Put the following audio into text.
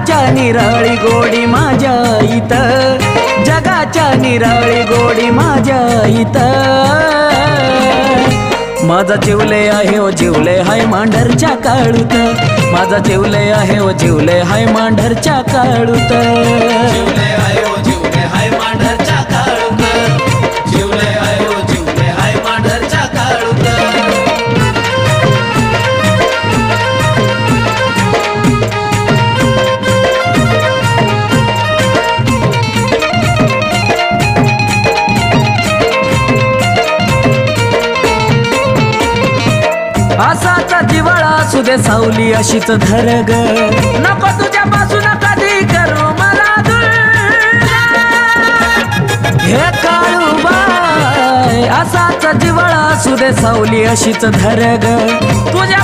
जगाच्या निराळी गोडी माझ्या इथं, जगाच्या निराळी गोडी माझ्या इथं. माझा जिवले आहे ओ जिवले हाय मांढरच्या काळूत, माझा जिवले आहे ओ जिवले हाय मांढरच्या काळूत. जिवले आहे ओ जिवले हाय मांढरच्या काळूत, जिवले आहे ओ जिवले हाय मांढरच्या काळूत. असाचा जिवाळा असू दे सावली अशीच धर ग, नको तुझ्यापासून कधी करू मला दूर. हे काळूबाई असाचा जिवाळा असू दे सावली अशीच धर ग, तुझ्या